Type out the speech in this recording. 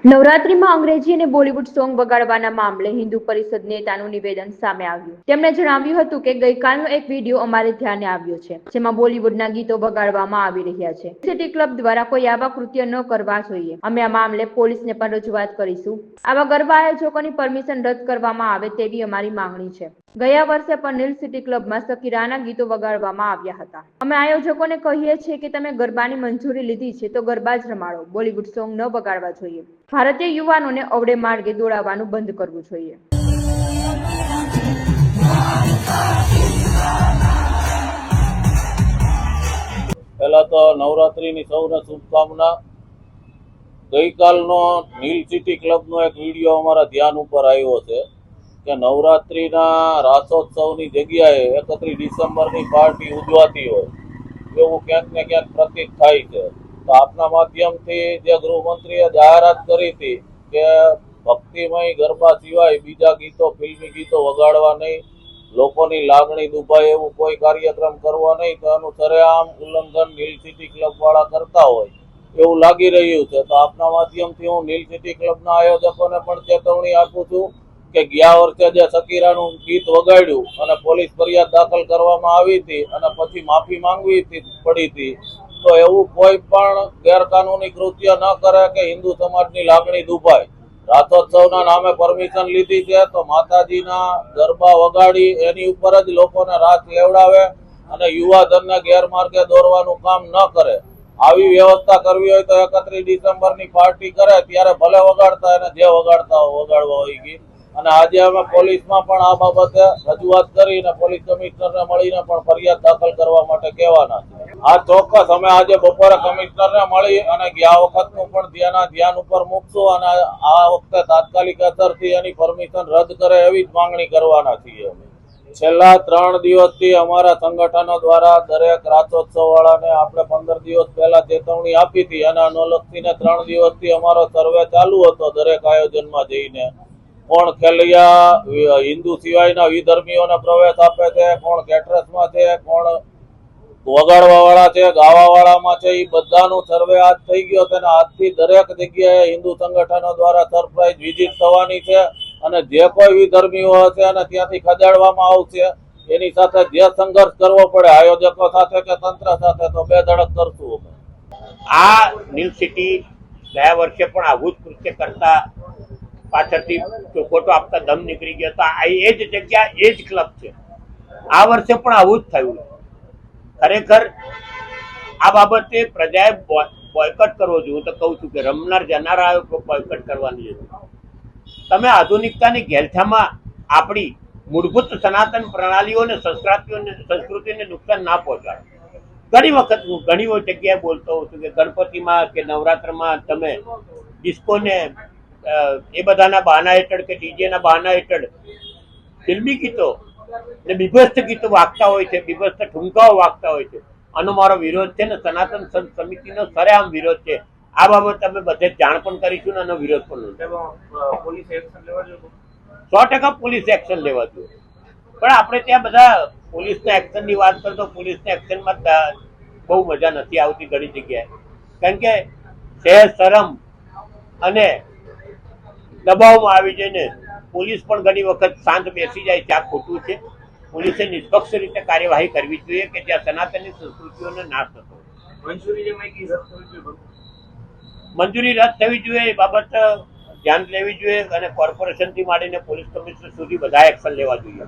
નવરાત્રીમાં અંગ્રેજી અને બોલિવૂડ સોંગ વગાડવાના મામલે હિન્દુ પરિષદ નેતાનું નિવેદન સામે આવ્યું. તેમણે જણાવ્યું હતું કે ગઈકાલનો એક વિડીયો અમારે ધ્યાને આવ્યો છે, જેમાં બોલિવૂડના ગીતો વગાડવામાં આવી રહ્યા છે. સિટી ક્લબ દ્વારા કોઈ આવા કૃત્ય ન કરવા જોઈએ. અમે આ મામલે પોલીસને પણ રજૂઆત કરીશું. આવા ગરબા આયોજકોની પરમિશન રદ કરવામાં આવે તેવી અમારી માંગણી છે. ગયા વર્ષે પણ નીલ સિટી ક્લબમાં શકીરાના ગીતો વગાડવામાં આવ્યા હતા. અમે આયોજકોને કહીએ છીએ કે તમે ગરબાની મંજૂરી લીધી છે તો ગરબા જ રમાડો, બોલિવૂડ સોંગ ન વગાડવા જોઈએ. ભારતીય યુવાનોને અવળે માર્ગે દોડાવવાનું બંધ કરવું જોઈએ. પહેલા તો નવરાત્રીની સૌને શુભકામના. ગઈકાલનો નીલ સિટી ક્લબનો એક વિડીયો અમારા ધ્યાન ઉપર આવ્યો છે કે નવરાત્રીના રાસોત્સવની જગ્યાએ 31 ડિસેમ્બરની પાર્ટી ઉજવાતી હોય એવું ક્યાંક ને ક્યાંક પ્રતીત થાય છે. તો આપના માધ્યમથી જે ગૃહમંત્રીએ જાહેરાત કરી હતી કે ભક્તિમય ગરબા સિવાય બીજા ગીતો, ફિલ્મી ગીતો વગાડવા નહીં, લોકોની લાગણી દુભાય એવું કોઈ કાર્યક્રમ કરવો નહીં, તો એનું સરેઆમ ઉલ્લંઘન નીલ સિટી ક્લબ વાળા કરતા હોય એવું લાગી રહ્યું છે. તો આપના માધ્યમથી હું નીલ સિટી ક્લબના આયોજકોને પણ ચેતવણી આપું છું કે ગયા વર્ષે જે શકીરાનું ગીત વગાડ્યું અને પોલીસ ફરિયાદ દાખલ કરવામાં આવી હતી અને પછી માફી માંગવી પડી હતી, તો એવું કોઈ પણ ગેરકાનૂની કૃત્ય ન કરે કે હિન્દુ સમાજની લાગણી દુભાય. રાસોત્સવના નામે પરમિશન લીધી છે તો માતાજીના ગરબા વગાડી એની ઉપર જ લોકોને રાસ લેવડાવે અને યુવાધનને ગેરમાર્ગે દોરવાનું કામ ન કરે. આવી વ્યવસ્થા કરવી હોય તો 31 ડિસેમ્બરની પાર્ટી કરે ત્યારે ભલે વગાડતા અને જે વગાડતા વગાડવા હોય ગીત. અને આજે અમે પોલીસમાં પણ આ બાબતે રજૂઆત કરીને પોલીસ કમિશનરને મળીને પણ ફરિયાદ દાખલ કરવા માટે કહેવાના છે. આ ચોક્કસ અમે આજે બપોરે કમિશનરને મળી અને ગયા વખતનું પણ ધ્યાન ઉપર મૂકશું અને આ વખતે તાત્કાલિક અસરથી એની પરમિશન રદ કરે એવી જ માંગણી કરવાના છીએ. છેલ્લા 3 દિવસથી અમારા સંગઠનો દ્વારા દરેક રાસોત્સવ વાળાને આપણે 15 દિવસ પહેલા ચેતવણી આપી હતી અને અનુલક્ષીને 3 દિવસથી અમારો સર્વે ચાલુ હતો. દરેક આયોજનમાં જઈને કોણ ખેલૈયા હિન્દુ સિવાયના વિધર્મીઓને પ્રવેશ આપે છે, કોણ કેટરસમાં છે, કોણ વગાડવા વાળા છે, ગાવા વાળામાં છે, એ બધાનું સર્વે આજ થઈ ગયો છે. આજથી દરેક જગ્યાએ હિન્દુ સંગઠનો દ્વારા સરપ્રાઇઝ વિઝિટ થવાની છે અને જે કોઈ વિધર્મીઓ હશે અને ત્યાંથી ખદેડવામાં આવશે એની સાથે જે સંઘર્ષ કરવો પડે આયોજકો સાથે કે તંત્ર સાથે તો બે ધડક કરશું. આ નીલ સિટી ગયા વર્ષે પણ આવું જ કૃત્ય કરતા પાછળથી ચોખોટો આપતા દમ નીકળી ગયો હતો. આ એ જ જગ્યા, એ જ ક્લબ છે. આ વર્ષે પણ આવું જ થયું. ખરેખર આ બાબતે પ્રજાએ બોયકટ કરવો જોઈએ. હું તો કહું છું કે રમનાર જનારા બોયકટ કરવાની છે. તમે આધુનિકતાની ઘેલછામાં આપણી મૂળભૂત સનાતન પ્રણાલીઓને, સંસ્કૃતિને નુકસાન ના પહોંચાડો. ઘણી વખત હું ઘણી જગ્યાએ બોલતો હોઉં છું કે ગણપતિમાં કે નવરાત્રમાં તમે ડિસ્કોને એ બધાના બહાના હેઠળ કે ડીજેના બહાના હેઠળ ફિલ્મી ગીતો ને બીભત્સ ગીતો વાગતા હોય છે, બીભત્સ ઠુમકાઓ વાગતા હોય છે. આનો મારો વિરોધ છે ને સનાતન સંત સમિતિનો સરેઆમ વિરોધ છે. આ બાબત અમે બધે જાણ પણ કરીશું ને એનો વિરોધ પણ 100% પોલીસ એક્શન લેવા જોઈએ. પણ આપણે ત્યાં બધા પોલીસના એક્શનની વાત કરતો પોલીસના એક્શનમાં બહુ મજા નથી આવતી ઘણી જગ્યાએ. કારણ કે સહેજ શરમ અને દબાવમાં આવી જઈને પોલીસ પણ ઘણી વખત શાંત બેસી જાય છે. આ ખોટું છે. પોલીસે નિષ્પક્ષ રીતે કાર્યવાહી કરવી જોઈએ કે જ્યાં સનાતનની સંસ્કૃતિઓને નાશ થતો. મંજૂરી રદ થવી જોઈએ એ બાબત ધ્યાન લેવી જોઈએ અને કોર્પોરેશનથી માંડીને પોલીસ કમિશનર સુધી બધા એક્શન લેવા જોઈએ.